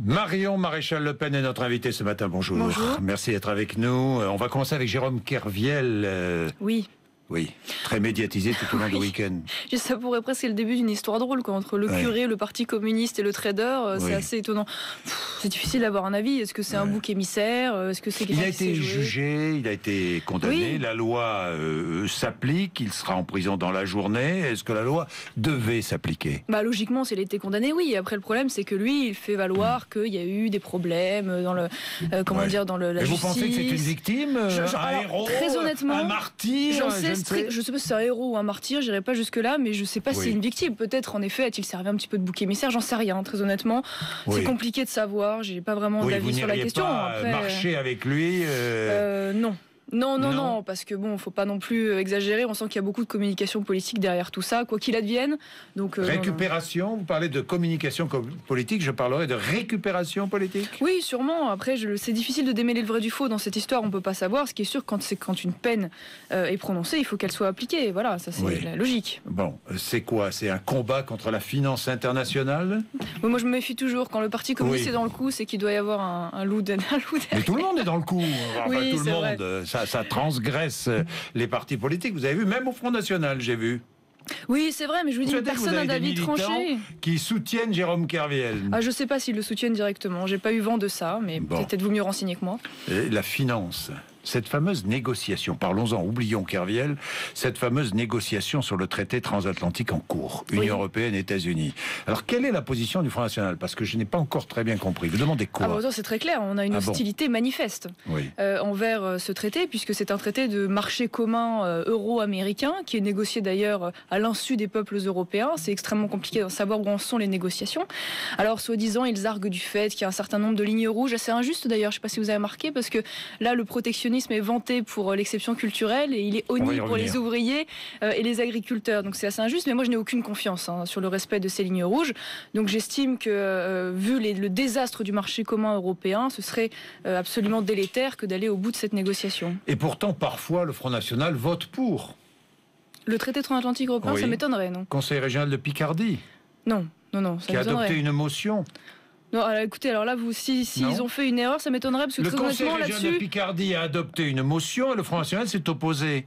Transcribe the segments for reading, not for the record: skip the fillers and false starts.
Marion Maréchal Le Pen est notre invitée ce matin. Bonjour. Bonjour. Merci d'être avec nous. On va commencer avec Jérôme Kerviel. Oui. Oui, très médiatisé tout au long du week-end. Ça pourrait presque être le début d'une histoire drôle, quoi. Entre le curé, le parti communiste et le trader. C'est assez étonnant. C'est difficile d'avoir un avis. Est-ce que c'est un bouc émissaire? Est-ce que c'est Il a été jugé, il a été condamné. Oui. La loi s'applique. Il sera en prison dans la journée. Est-ce que la loi devait s'appliquer? Logiquement, s'il a été condamné, oui. Après, le problème, c'est que lui, il fait valoir qu'il y a eu des problèmes dans le dans la justice. Vous pensez que c'est une victime, un héros, très honnêtement, un martyr? Je sais pas si c'est un héros ou un martyr, j'irai pas jusque là, mais je sais pas si c'est une victime. Peut-être en effet a-t-il servi un petit peu de bouc émissaire, j'en sais rien, très honnêtement. C'est compliqué de savoir, j'ai pas vraiment d'avis sur la question. Après, marcher avec lui Non. Non, parce que faut pas non plus exagérer. On sent qu'il y a beaucoup de communication politique derrière tout ça, quoi qu'il advienne. Donc récupération. Non. Vous parlez de communication politique, je parlerai de récupération politique. Oui, sûrement. Après, c'est difficile de démêler le vrai du faux dans cette histoire. On peut pas savoir. Ce qui est sûr, quand une peine est prononcée, il faut qu'elle soit appliquée. Voilà, ça c'est la logique. Bon, c'est quoi? C'est un combat contre la finance internationale? Oui, moi je me méfie toujours. Quand le parti communiste est dans le coup, c'est qu'il doit y avoir un loup derrière. Mais tout le monde est dans le coup. Oui, tout le monde. Ça transgresse les partis politiques. Vous avez vu, même au Front National, j'ai vu. Oui, c'est vrai, mais je vous dis, personne n'a d'avis tranché. Qui soutiennent Jérôme Kerviel. Je ne sais pas s'ils le soutiennent directement. J'ai pas eu vent de ça, mais peut-être vous mieux renseigner que moi. Et la finance. Cette fameuse négociation, parlons-en, oublions Kerviel, cette fameuse négociation sur le traité transatlantique en cours, Union européenne, États-Unis. Alors, quelle est la position du Front National? Parce que je n'ai pas encore très bien compris. Vous demandez quoi? C'est très clair, on a une hostilité manifeste envers ce traité, puisque c'est un traité de marché commun euro-américain, qui est négocié d'ailleurs à l'insu des peuples européens. C'est extrêmement compliqué de savoir où en sont les négociations. Alors, soi-disant, ils arguent du fait qu'il y a un certain nombre de lignes rouges, assez injustes d'ailleurs, je ne sais pas si vous avez remarqué, parce que là, le protectionnisme est vanté pour l'exception culturelle et il est honni pour les ouvriers et les agriculteurs. Donc c'est assez injuste, mais moi je n'ai aucune confiance sur le respect de ces lignes rouges. Donc j'estime que vu le désastre du marché commun européen, ce serait absolument délétère que d'aller au bout de cette négociation. Et pourtant, parfois, le Front National vote pour. Le traité transatlantique européen, ça m'étonnerait, non? Conseil régional de Picardie. Non, ça m'étonnerait. Qui a adopté une motion. Non, alors écoutez, alors là, ils ont fait une erreur, ça m'étonnerait, parce que très honnêtement, là-dessus... Le Conseil régional de Picardie a adopté une motion et le Front National s'est opposé.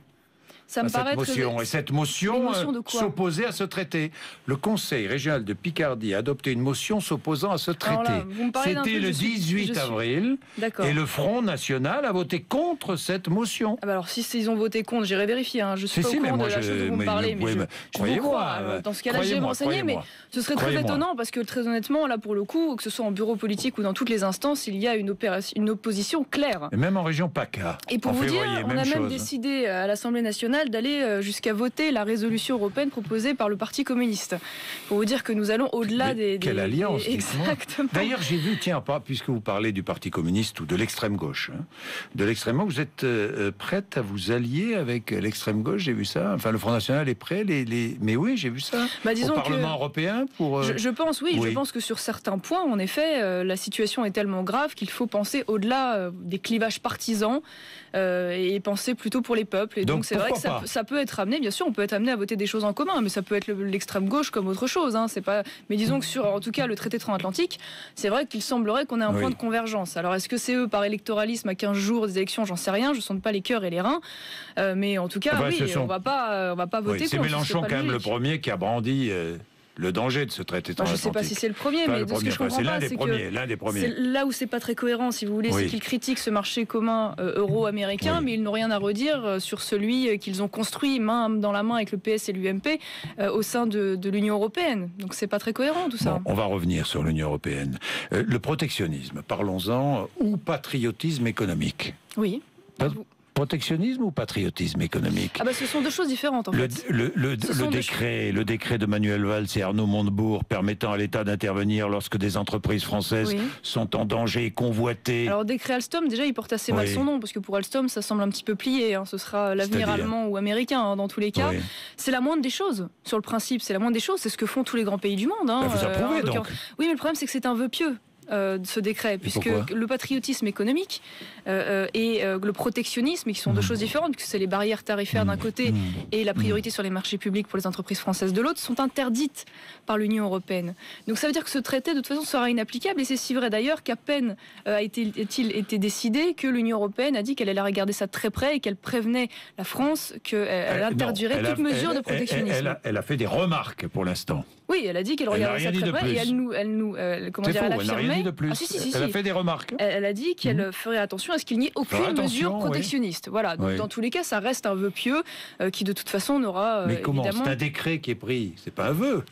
Ça me paraît et cette motion s'opposait à ce traité. Le Conseil régional de Picardie a adopté une motion s'opposant à ce traité. C'était le 18 avril. Et le Front National a voté contre cette motion. Alors si ils ont voté contre, j'irai vérifier. Je suis pas au courant de la chose dont vous me parlez, mais croyez-moi. Dans ce cas-là, je vais me renseigner, mais ce serait très étonnant parce que très honnêtement, là pour le coup, que ce soit en bureau politique ou dans toutes les instances, il y a une opposition claire. Et même en région PACA. Et pour vous dire, on a même décidé à l'Assemblée nationale d'aller jusqu'à voter la résolution européenne proposée par le Parti communiste. Pour vous dire que nous allons au-delà des... Quelle alliance, exactement. D'ailleurs, j'ai vu, puisque vous parlez du Parti communiste ou de l'extrême gauche, de l'extrême gauche, vous êtes prête à vous allier avec l'extrême gauche, j'ai vu ça. Enfin, le Front National est prêt, mais oui, j'ai vu ça. Disons au Parlement européen pour... Je pense, je pense que sur certains points, en effet, la situation est tellement grave qu'il faut penser au-delà des clivages partisans et penser plutôt pour les peuples. Et donc c'est vrai que ça peut être amené, bien sûr, on peut être amené à voter des choses en commun, mais ça peut être l'extrême gauche comme autre chose. C'est pas... Mais disons que en tout cas, le traité transatlantique, c'est vrai qu'il semblerait qu'on ait un point de convergence. Alors est-ce que c'est eux par électoralisme à 15 jours des élections? J'en sais rien, je ne sonde pas les cœurs et les reins. Mais en tout cas, on va pas voter contre. C'est Mélenchon quand même le premier qui a brandi... le danger de ce traité transatlantique. Je ne sais pas si c'est le premier, mais de ce que je comprends pas, c'est l'un des premiers. C'est là où c'est pas très cohérent, si vous voulez, c'est qu'ils critiquent ce marché commun euro-américain, mais ils n'ont rien à redire sur celui qu'ils ont construit main dans la main avec le PS et l'UMP au sein de l'Union européenne. Donc c'est pas très cohérent tout ça. On va revenir sur l'Union européenne. Le protectionnisme, parlons-en, ou patriotisme économique? Oui. Protectionnisme ou patriotisme économique? Ce sont deux choses différentes en fait. Le décret de Manuel Valls et Arnaud Montebourg permettant à l'État d'intervenir lorsque des entreprises françaises sont en danger et convoitées. Alors décret Alstom, déjà il porte assez mal son nom parce que pour Alstom ça semble un petit peu plié. Ce sera l'avenir allemand ou américain dans tous les cas. C'est la moindre des choses. Sur le principe, c'est la moindre des choses. C'est ce que font tous les grands pays du monde. Vous approuvez donc? Oui, mais le problème c'est que c'est un vœu pieux. de ce décret, puisque le patriotisme économique et le protectionnisme, qui sont deux choses différentes, puisque c'est les barrières tarifaires d'un côté et la priorité sur les marchés publics pour les entreprises françaises de l'autre, sont interdites par l'Union européenne. Donc ça veut dire que ce traité, de toute façon, sera inapplicable, et c'est si vrai d'ailleurs qu'à peine a-t-il été décidé que l'Union européenne a dit qu'elle allait regarder ça de très près et qu'elle prévenait la France qu'elle interdirait toute mesure de protectionnisme. Elle a fait des remarques pour l'instant. Oui, elle a dit qu'elle regardait ça très près et elle affirmait. Elle a fait des remarques. Elle a dit qu'elle ferait attention à ce qu'il n'y ait aucune mesure protectionniste. Voilà. Donc dans tous les cas, ça reste un vœu pieux qui de toute façon n'aura. Mais comment ? C'est un décret qui est pris. C'est pas un vœu.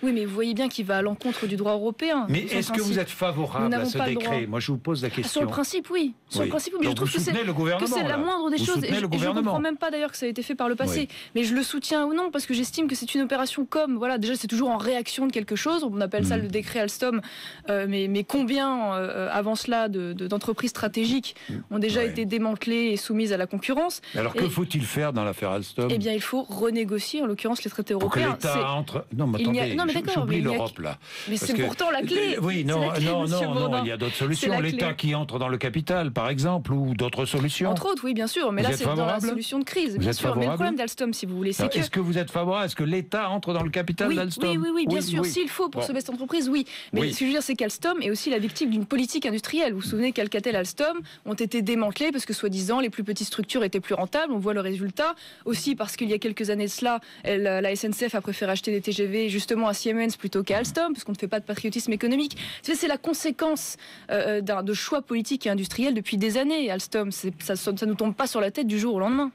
Oui, mais vous voyez bien qu'il va à l'encontre du droit européen. Mais est-ce que vous êtes favorable à ce décret ? Moi, je vous pose la question. Sur le principe, oui. Sur le principe, mais donc je trouve que c'est la moindre des choses. Et je ne comprends même pas d'ailleurs que ça ait été fait par le passé. Mais je le soutiens ou non, parce que j'estime que c'est une opération comme... Voilà, déjà, c'est toujours en réaction de quelque chose. On appelle ça le décret Alstom. Mais combien, avant cela, d'entreprises stratégiques ont déjà été démantelées et soumises à la concurrence ? Alors, que faut-il faire dans l'affaire Alstom ? Eh bien, il faut renégocier, en l'occurrence, les traités européens. Pour que l'État entre... Non, mais attendez. Mais d'accord, j'oublie l'Europe là. Mais c'est pourtant la clé. Oui, non, il y a d'autres solutions. L'État qui entre dans le capital, par exemple, ou d'autres solutions. Entre autres, oui, bien sûr. Mais là, c'est dans la solution de crise, bien sûr. Mais le problème d'Alstom, si vous voulez, c'est que... Est-ce que vous êtes favorable à ce que l'État entre dans le capital d'Alstom ? Oui, bien sûr. S'il faut pour sauver cette entreprise, oui. Mais ce que je veux dire, c'est qu'Alstom est aussi la victime d'une politique industrielle. Vous vous souvenez qu'Alcatel, Alstom ont été démantelés parce que, soi-disant, les plus petites structures étaient plus rentables. On voit le résultat. Aussi parce qu'il y a quelques années de cela, la SNCF a préféré acheter des TGV justement à Siemens plutôt qu'à Alstom, parce qu'on ne fait pas de patriotisme économique. C'est la conséquence de choix politiques et industriels depuis des années, Alstom. Ça ne nous tombe pas sur la tête du jour au lendemain.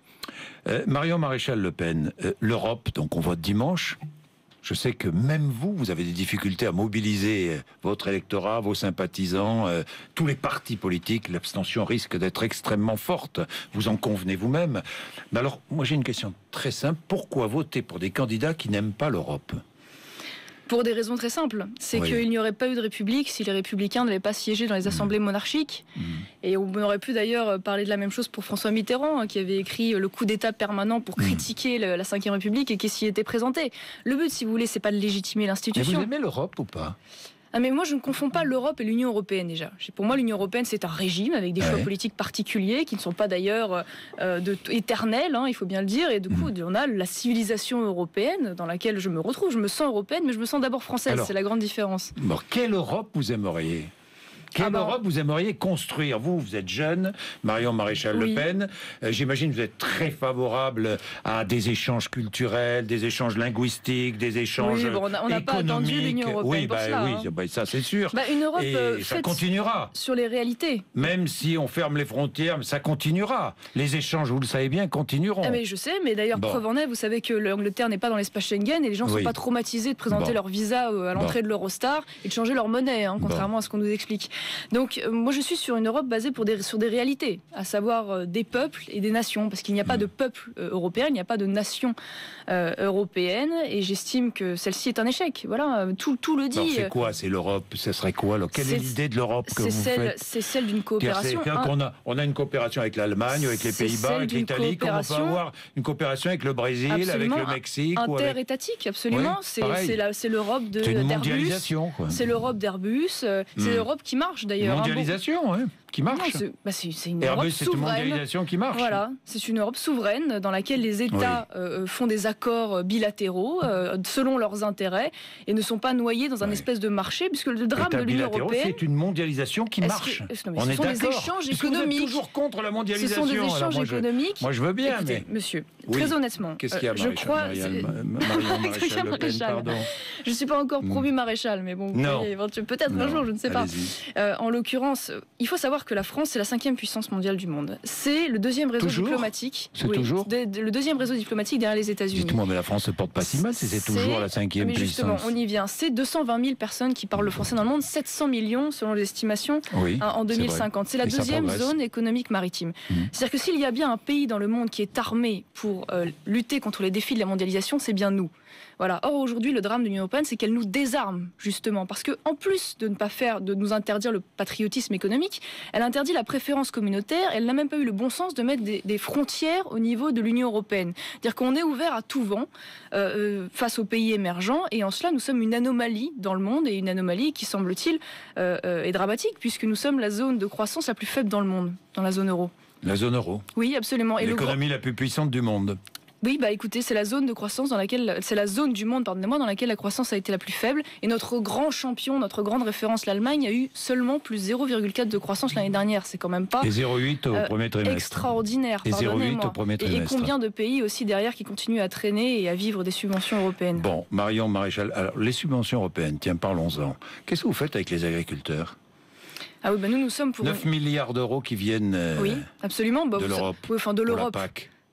Marion Maréchal Le Pen, l'Europe, donc on vote dimanche. Je sais que même vous avez des difficultés à mobiliser votre électorat, vos sympathisants, tous les partis politiques. L'abstention risque d'être extrêmement forte. Vous en convenez vous-même. Mais alors, moi j'ai une question très simple. Pourquoi voter pour des candidats qui n'aiment pas l'Europe ? Pour des raisons très simples. C'est qu'il n'y aurait pas eu de République si les Républicains n'avaient pas siégé dans les assemblées monarchiques. Et on aurait pu d'ailleurs parler de la même chose pour François Mitterrand, qui avait écrit le coup d'État permanent pour critiquer la Ve République et qui s'y était présenté. Le but, si vous voulez, c'est pas de légitimer l'institution. Mais vous aimez l'Europe ou pas ? Mais moi, je ne confonds pas l'Europe et l'Union européenne déjà. Pour moi, l'Union européenne, c'est un régime avec des choix politiques particuliers qui ne sont pas d'ailleurs éternels, il faut bien le dire. Et du coup, on a la civilisation européenne dans laquelle je me retrouve. Je me sens européenne, mais je me sens d'abord française. C'est la grande différence. Bon, quelle Europe vous aimeriez ? Quelle Europe vous aimeriez construire ? Vous êtes jeune, Marion Maréchal Le Pen. J'imagine que vous êtes très favorable à des échanges culturels, des échanges linguistiques, des échanges économiques. On n'a pas attendu l'Union européenne pour cela. Oui, ça c'est sûr. Une Europe et ça continuera. Sur les réalités. Même si on ferme les frontières, ça continuera. Les échanges, vous le savez bien, continueront. Mais je sais, mais d'ailleurs, preuve en est, vous savez que l'Angleterre n'est pas dans l'espace Schengen et les gens ne sont pas traumatisés de présenter leur visa à l'entrée de l'Eurostar et de changer leur monnaie, contrairement à ce qu'on nous explique. Donc, moi, je suis sur une Europe basée sur des réalités, à savoir des peuples et des nations, parce qu'il n'y a pas de peuple européen, il n'y a pas de nation européenne, et j'estime que celle-ci est un échec. Voilà, tout le dit. Alors, c'est quoi ? C'est l'Europe ? Ce serait quoi ? Quelle est l'idée de l'Europe que vous faites ? C'est celle d'une coopération. On a une coopération avec l'Allemagne, avec les Pays-Bas, avec l'Italie. Comment on peut avoir une coopération avec le Brésil, avec le Mexique ? Interétatique, absolument. C'est l'Europe d'Airbus. C'est une mondialisation. C'est l'Europe d'Airbus. C'est l'Europe qui marche d'ailleurs. Mondialisation, qui marche. C'est une Europe souveraine. C'est une mondialisation qui marche. Voilà, c'est une Europe souveraine dans laquelle les États font des accords bilatéraux selon leurs intérêts et ne sont pas noyés dans un espèce de marché, puisque le drame de l'Union européenne... C'est une mondialisation qui marche. On est d'accord. Ce sont des échanges économiques. Vous êtes toujours contre la mondialisation. Ce sont des échanges économiques. Moi, je veux bien, écoutez, monsieur, très honnêtement, qu'est-ce qu'il y a, je crois... Marion Maréchal Le Pen, pardon. Je ne suis pas encore promu maréchal, mais bon, peut-être un jour, je ne sais pas. En l'occurrence, il faut savoir que la France, c'est la 5e puissance mondiale du monde. C'est le deuxième réseau diplomatique. C'est toujours le deuxième réseau diplomatique derrière les États-Unis. Dites-moi, mais la France se porte pas si mal si c'est toujours la 5e puissance. Justement, on y vient. C'est 220 000 personnes qui parlent le français dans le monde, 700 millions selon les estimations en 2050. C'est la deuxième zone économique maritime. C'est-à-dire que s'il y a bien un pays dans le monde qui est armé pour lutter contre les défis de la mondialisation, c'est bien nous. Voilà. Or, aujourd'hui, le drame de l'Union européenne, c'est qu'elle nous désarme, justement. Parce qu'en plus de ne pas nous interdire le patriotisme économique, Elle interdit la préférence communautaire. Elle n'a même pas eu le bon sens de mettre des frontières au niveau de l'Union européenne. C'est-à-dire qu'on est ouvert à tout vent face aux pays émergents. Et en cela, nous sommes une anomalie dans le monde, et une anomalie qui, semble-t-il, est dramatique, puisque nous sommes la zone de croissance la plus faible dans le monde, dans la zone euro. La zone euro. Oui, absolument. Et l'économie la plus puissante du monde. Oui, écoutez, c'est la zone de croissance c'est la zone du monde, pardonnez-moi, dans laquelle la croissance a été la plus faible. Et notre grand champion, notre grande référence, l'Allemagne, a eu seulement plus 0,4 de croissance l'année dernière. C'est quand même pas. Et 0,8 au premier trimestre. Extraordinaire. Et 0,8 au premier trimestre. Et combien de pays aussi derrière qui continuent à traîner et à vivre des subventions européennes. Bon, Marion Maréchal, alors les subventions européennes, tiens, parlons-en. Qu'est-ce que vous faites avec les agriculteurs ? Ah oui, nous sommes pour 9 milliards d'euros qui viennent oui, absolument. de l'Europe. Oui, enfin de l'Europe.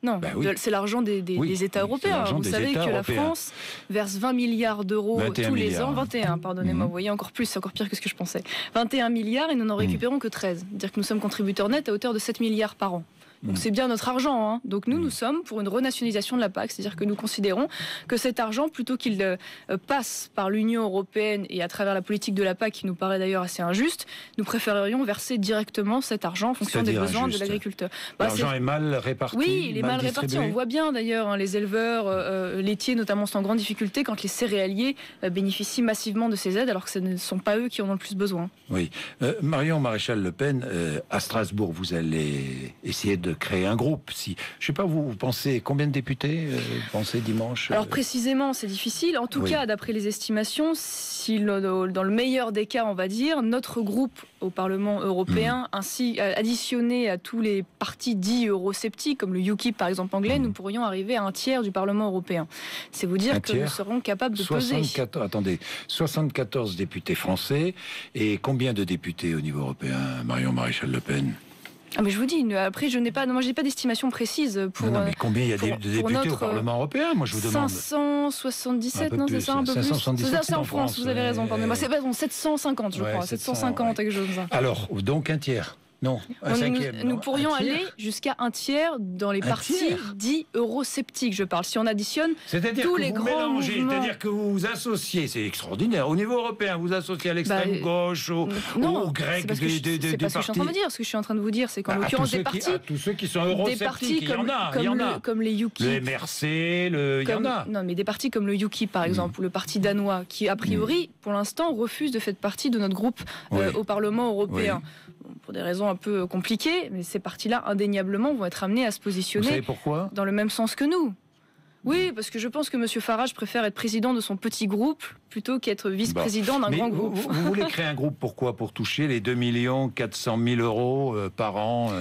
Non, c'est l'argent des États européens. Vous savez que la France verse 20 milliards d'euros tous les ans. 21, pardonnez-moi, vous voyez, encore plus, c'est encore pire que ce que je pensais. 21 milliards et nous n'en récupérons que 13. C'est-à-dire que nous sommes contributeurs nets à hauteur de 7 milliards par an. Donc c'est bien notre argent. Hein. Donc nous sommes pour une renationalisation de la PAC, c'est-à-dire que nous considérons que cet argent, plutôt qu'il passe par l'Union européenne et à travers la politique de la PAC, qui nous paraît d'ailleurs assez injuste, nous préférerions verser directement cet argent en fonction des besoins de l'agriculteur. L'argent est mal réparti. Oui, il est mal réparti. On voit bien d'ailleurs les éleveurs laitiers notamment sont en grande difficulté quand les céréaliers bénéficient massivement de ces aides alors que ce ne sont pas eux qui en ont le plus besoin. Oui. Marion Maréchal Le Pen, à Strasbourg, vous allez essayer de créer un groupe. Je ne sais pas, vous pensez combien de députés vous pensez dimanche Alors précisément, c'est difficile. En tout cas, d'après les estimations, si dans le meilleur des cas, on va dire, notre groupe au Parlement européen, ainsi additionné à tous les partis dits eurosceptiques, comme le UKIP par exemple anglais, nous pourrions arriver à un tiers du Parlement européen. C'est vous dire que nous serons capables de peser. 74 députés français et combien de députés au niveau européen, Marion Maréchal Le Pen ? Ah mais je vous dis, après je n'ai pas d'estimation précise pour. Non, mais combien il y a de députés au Parlement européen ? Moi je vous demande. 577, non c'est ça, un peu plus. C'est en France, vous avez raison, pardonnez-moi. C'est pas 750 je crois, 750 quelque chose. Alors, donc un tiers. Non, un cinquième. Nous pourrions aller jusqu'à un tiers dans les partis dits eurosceptiques, je parle. Si on additionne tous les grands mouvements... C'est-à-dire que vous vous associez, c'est extraordinaire. Au niveau européen, vous associez à l'extrême gauche, aux Grecs des partis... C'est pas ce que je suis en train de vous dire. Ce que je suis en train de vous dire, c'est qu'en l'occurrence des partis... Tous ceux qui sont eurosceptiques, il y en a. Comme les UKIP. Le MRC, il y en a. Non, mais des partis comme le UKIP, par exemple, ou le parti danois, qui, a priori, pour l'instant, refuse de faire partie de notre groupe au Parlement européen. Pour des raisons un peu compliquées, mais ces partis-là, indéniablement, vont être amenés à se positionner dans le même sens que nous. Oui, parce que je pense que M. Farage préfère être président de son petit groupe plutôt qu'être vice-président d'un grand groupe. Vous voulez créer un groupe, pourquoi ? Pour toucher les 2 400 000 euros par an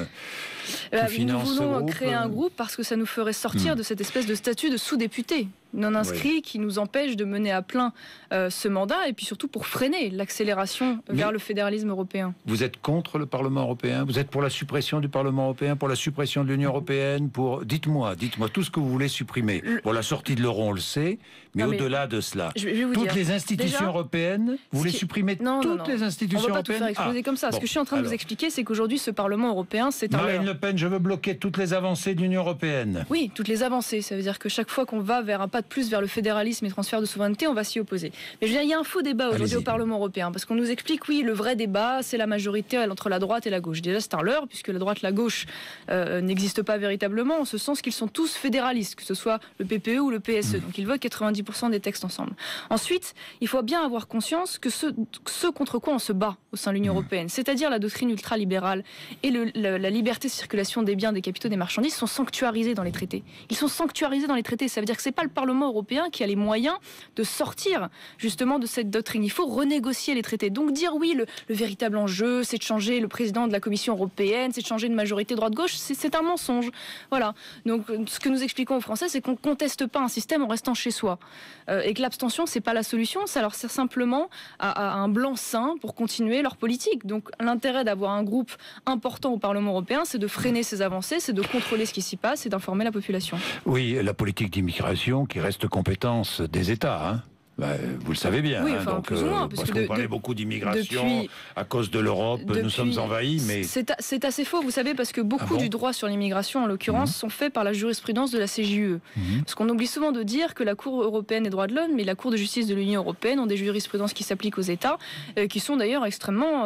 nous voulons créer un groupe parce que ça nous ferait sortir de cette espèce de statut de sous-député non inscrit qui nous empêche de mener à plein ce mandat et puis surtout pour freiner l'accélération vers le fédéralisme européen. Vous êtes contre le Parlement européen ? Vous êtes pour la suppression du Parlement européen, pour la suppression de l'Union européenne, pour... Dites-moi tout ce que vous voulez supprimer. Pour la sortie de l'euro, on le sait, mais au-delà de cela, toutes les institutions européennes, vous voulez supprimer toutes les institutions européennes ? On ne va pas tout faire exploser comme ça. Ce que je suis en train de vous expliquer, c'est qu'aujourd'hui, ce Parlement européen, c'est un... Marine Le Pen, je veux bloquer toutes les avancées de l'Union européenne. Oui, toutes les avancées. Ça veut dire que chaque fois qu'on va vers un pas de plus vers le fédéralisme et transfert de souveraineté, on va s'y opposer. Mais je veux dire, il y a un faux débat aujourd'hui au Parlement européen, parce qu'on nous explique, oui, le vrai débat, c'est la majorité entre la droite et la gauche. Déjà, c'est un leurre, puisque la droite et la gauche n'existent pas véritablement, en ce sens qu'ils sont tous fédéralistes, que ce soit le PPE ou le PSE. Donc ils votent 90% des textes ensemble. Ensuite, il faut bien avoir conscience que ce contre quoi on se bat au sein de l'Union européenne, c'est-à-dire la doctrine ultralibérale et la liberté de circulation des biens, des capitaux, des marchandises, sont sanctuarisés dans les traités. Ils sont sanctuarisés dans les traités. Ça veut dire que c'est pas le Parlement européen qui a les moyens de sortir justement de cette doctrine. Il faut renégocier les traités. Donc dire oui, le véritable enjeu, c'est de changer le président de la Commission européenne, c'est de changer une majorité droite-gauche, c'est un mensonge. Voilà. Donc ce que nous expliquons aux Français, c'est qu'on ne conteste pas un système en restant chez soi. Et que l'abstention, c'est pas la solution, ça leur sert simplement à un blanc-seing pour continuer leur politique. Donc l'intérêt d'avoir un groupe important au Parlement européen, c'est de freiner ces avancées, c'est de contrôler ce qui s'y passe et d'informer la population. Oui, la politique d'immigration qui reste compétence des États, hein. Vous le savez bien. Oui, enfin, plus ou moins, parce qu'on parlait beaucoup d'immigration à cause de l'Europe, nous sommes envahis, mais... C'est assez faux, vous savez, parce que beaucoup du droit sur l'immigration, en l'occurrence, sont faits par la jurisprudence de la CJUE. Parce qu'on oublie souvent de dire que la Cour européenne des droits de l'homme et la Cour de justice de l'Union européenne ont des jurisprudences qui s'appliquent aux États, qui sont d'ailleurs extrêmement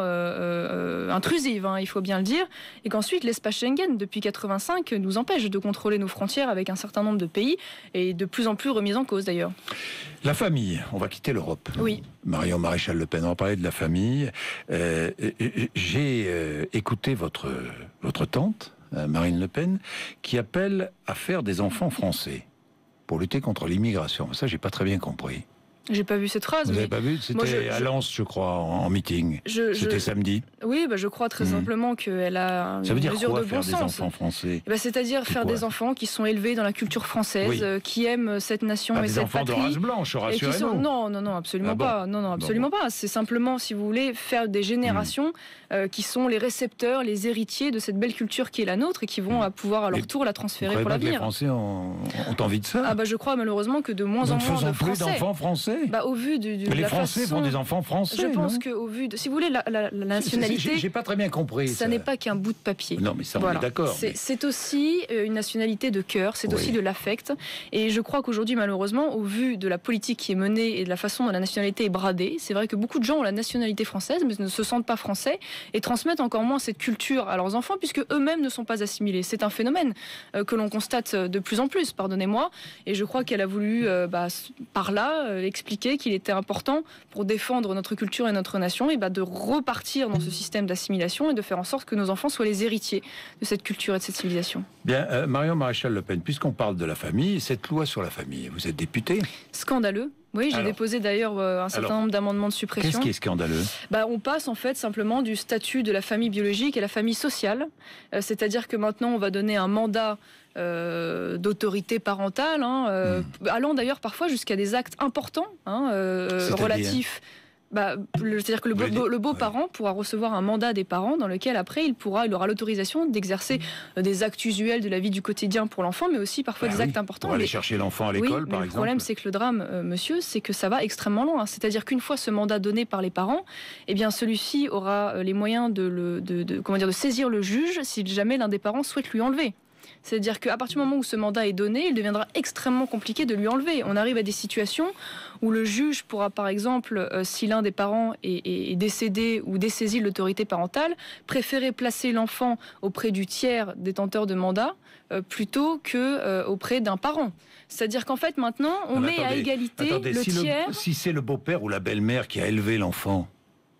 intrusives, il faut bien le dire, et qu'ensuite l'espace Schengen, depuis 1985, nous empêche de contrôler nos frontières avec un certain nombre de pays, et de plus en plus remis en cause d'ailleurs. La famille, on va quitter l'Europe. Oui. Marion Maréchal Le Pen, on va parler de la famille. J'ai écouté votre tante, Marine Le Pen, qui appelle à faire des enfants français pour lutter contre l'immigration. Ça, j'ai pas très bien compris. J'ai pas vu cette phrase. Vous n'avez pas vu? C'était à Lens, je crois, en meeting. C'était samedi. Oui, je crois très simplement qu'elle a une Ça veut dire mesure quoi, de bon faire sens. des enfants français? C'est-à-dire faire des enfants qui sont élevés dans la culture française, qui aiment cette nation et cette patrie. Des enfants de race blanche, rassurez-nous. Non, absolument pas. Non, absolument pas. C'est simplement, si vous voulez, faire des générations qui sont les récepteurs, les héritiers de cette belle culture qui est la nôtre et qui vont pouvoir à leur tour la transférer pour l'avenir. Les Français ont envie de ça? Je crois malheureusement que de moins en moins de Français. Nous ne faisons plus d'enfants français. Au vu mais les Français font des enfants français. Je pense qu'au vu de, si vous voulez, la nationalité, j'ai pas très bien compris. Ça n'est pas qu'un bout de papier. Non, mais ça, on est d'accord. C'est aussi une nationalité de cœur, c'est aussi de l'affect. Et je crois qu'aujourd'hui, malheureusement, au vu de la politique qui est menée et de la façon dont la nationalité est bradée, c'est vrai que beaucoup de gens ont la nationalité française, mais ne se sentent pas français et transmettent encore moins cette culture à leurs enfants, puisque eux-mêmes ne sont pas assimilés. C'est un phénomène que l'on constate de plus en plus, pardonnez-moi. Et je crois qu'elle a voulu, par là, expliquer qu'il était important pour défendre notre culture et notre nation, et de repartir dans ce système d'assimilation et de faire en sorte que nos enfants soient les héritiers de cette culture et de cette civilisation. Bien, Marion Maréchal Le Pen, puisqu'on parle de la famille, cette loi sur la famille, vous êtes députée? Scandaleux. Oui, j'ai déposé d'ailleurs un certain nombre d'amendements de suppression. Qu'est-ce qui est scandaleux? On passe en fait simplement du statut de la famille biologique à la famille sociale. C'est-à-dire que maintenant on va donner un mandat d'autorité parentale, allant d'ailleurs parfois jusqu'à des actes importants relatifs. C'est-à-dire que le beau-parent pourra recevoir un mandat des parents dans lequel après il aura l'autorisation d'exercer des actes usuels de la vie du quotidien pour l'enfant, mais aussi parfois des actes importants. Pour aller chercher l'enfant à l'école, par exemple. Le problème, c'est que le drame, monsieur, c'est que ça va extrêmement loin. C'est-à-dire qu'une fois ce mandat donné par les parents, celui-ci aura les moyens de saisir le juge si jamais l'un des parents souhaite lui enlever. C'est-à-dire qu'à partir du moment où ce mandat est donné, il deviendra extrêmement compliqué de lui enlever. On arrive à des situations où le juge pourra, par exemple, si l'un des parents est décédé ou dessaisi de l'autorité parentale, préférer placer l'enfant auprès du tiers détenteur de mandat plutôt que auprès d'un parent. C'est-à-dire qu'en fait, maintenant, on met à égalité le tiers... Si c'est le beau-père ou la belle-mère qui a élevé l'enfant...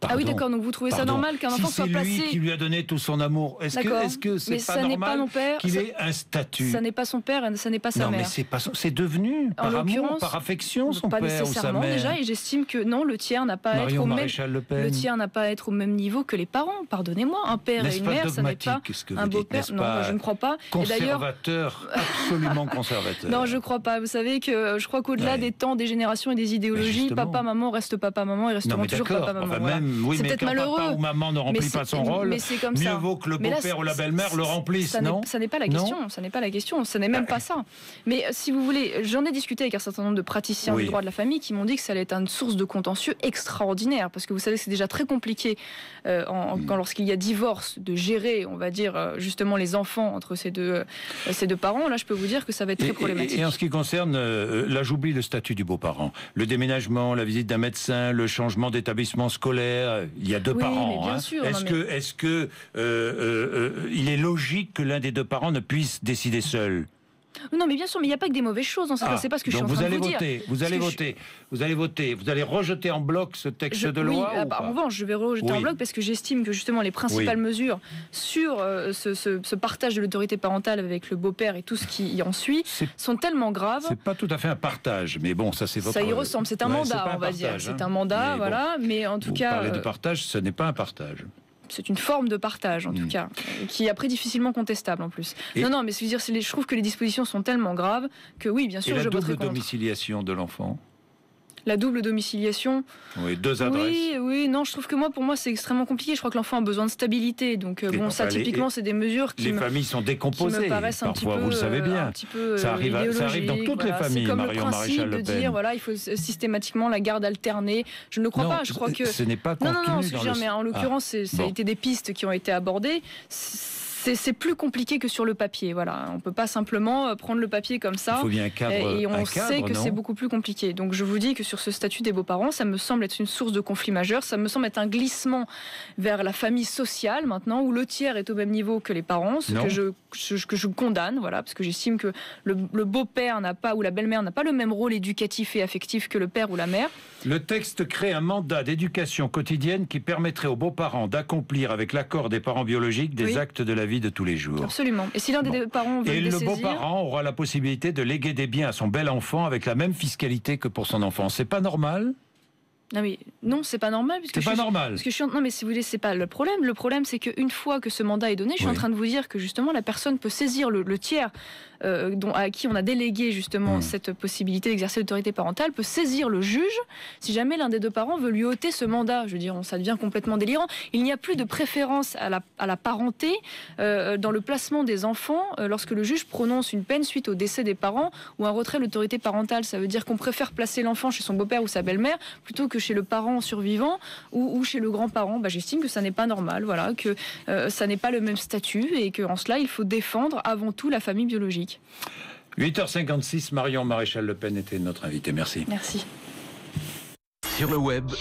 Ah oui, d'accord, donc vous trouvez ça normal qu'un enfant soit placé... Si c'est lui qui lui a donné tout son amour, est-ce que c'est pas normal qu'il ait un statut? Ça n'est pas son père et ça n'est pas sa mère. Non, mais c'est devenu, par amour, par affection, son père ou sa mère. Pas nécessairement déjà, et j'estime que non, le tiers n'a pas à être au même niveau que les parents, pardonnez-moi. Un père et une mère, ça n'est pas un beau-père. Non, je ne crois pas. Conservateur, absolument conservateur. Non, je ne crois pas. Vous savez que je crois qu'au-delà des temps, des générations et des idéologies, papa, maman reste papa, maman et resteront toujours papa, maman. Oui, c'est mais quand papa ou maman ne remplit pas son rôle, mieux vaut que le beau-père ou la belle-mère le remplisse, non? Ça n'est pas la question, ça n'est pas la question, ça n'est même pas ça. Mais si vous voulez, j'en ai discuté avec un certain nombre de praticiens du droit de la famille qui m'ont dit que ça allait être une source de contentieux extraordinaire, parce que vous savez, c'est déjà très compliqué lorsqu'il y a divorce, de gérer, on va dire, justement les enfants entre ces deux parents. Là, je peux vous dire que ça va être très problématique. Et en ce qui concerne, là j'oublie le statut du beau-parent, le déménagement, la visite d'un médecin, le changement d'établissement scolaire, il y a deux parents. Bien sûr, est-ce que il est logique que l'un des deux parents ne puisse décider seul? Non, mais bien sûr, mais il n'y a pas que des mauvaises choses dans ça. C'est pas ce que je suis en train de vous dire. Vous allez voter, vous allez rejeter en bloc ce texte de loi? En revanche, je vais rejeter en bloc parce que j'estime que justement les principales mesures sur ce partage de l'autorité parentale avec le beau-père et tout ce qui en suit sont tellement graves. C'est pas tout à fait un partage, mais bon, ça c'est votre... Ça y ressemble, c'est un mandat, on va dire. C'est un mandat, voilà, mais en tout cas... Vous parlez de partage, ce n'est pas un partage. C'est une forme de partage, en tout cas, qui est après difficilement contestable, en plus. Non, mais je trouve que les dispositions sont tellement graves que oui, bien sûr, je voterai contre. Et la double domiciliation de l'enfant? La double domiciliation. Oui, 2 adresses. Oui, non, je trouve que pour moi, c'est extrêmement compliqué. Je crois que l'enfant a besoin de stabilité. Donc, ça, typiquement, c'est des mesures les familles sont décomposées. Qui me paraissent un petit peu, vous le savez bien. Un petit peu ça arrive dans toutes les familles, Marion Maréchal Le Pen. C'est comme le principe de dire, il faut systématiquement la garde alternée. Je ne le crois pas. Je crois que ce n'est pas contenu mais en l'occurrence, ça a été des pistes qui ont été abordées. C'est plus compliqué que sur le papier. Voilà. On ne peut pas simplement prendre le papier comme ça. Il faut bien un cadre. Et on sait que c'est beaucoup plus compliqué. Donc je vous dis que sur ce statut des beaux-parents, ça me semble être une source de conflit majeur. Ça me semble être un glissement vers la famille sociale maintenant, où le tiers est au même niveau que les parents, ce que je condamne, voilà, parce que j'estime que le beau-père n'a pas, ou la belle-mère n'a pas le même rôle éducatif et affectif que le père ou la mère. Le texte crée un mandat d'éducation quotidienne qui permettrait aux beaux-parents d'accomplir avec l'accord des parents biologiques des actes de la vie de tous les jours. Absolument. Et si l'un des parents veut le dessaisir... Et le beau-parent aura la possibilité de léguer des biens à son bel enfant avec la même fiscalité que pour son enfant. C'est pas normal ? Non, c'est pas normal. C'est pas normal. Parce que non, mais si vous voulez, c'est pas le problème. Le problème, c'est qu'une fois que ce mandat est donné, je suis en train de vous dire que justement, la personne peut saisir le tiers à qui on a délégué justement cette possibilité d'exercer l'autorité parentale, peut saisir le juge si jamais l'un des deux parents veut lui ôter ce mandat. Je veux dire, ça devient complètement délirant. Il n'y a plus de préférence à la parenté dans le placement des enfants lorsque le juge prononce une peine suite au décès des parents ou un retrait de l'autorité parentale. Ça veut dire qu'on préfère placer l'enfant chez son beau-père ou sa belle-mère plutôt que chez le parent survivant ou chez le grand-parent. J'estime que ça n'est pas normal, voilà, que ça n'est pas le même statut et qu'en cela, il faut défendre avant tout la famille biologique. 8h56, Marion Maréchal Le Pen était notre invitée. Merci. Merci. Sur le web,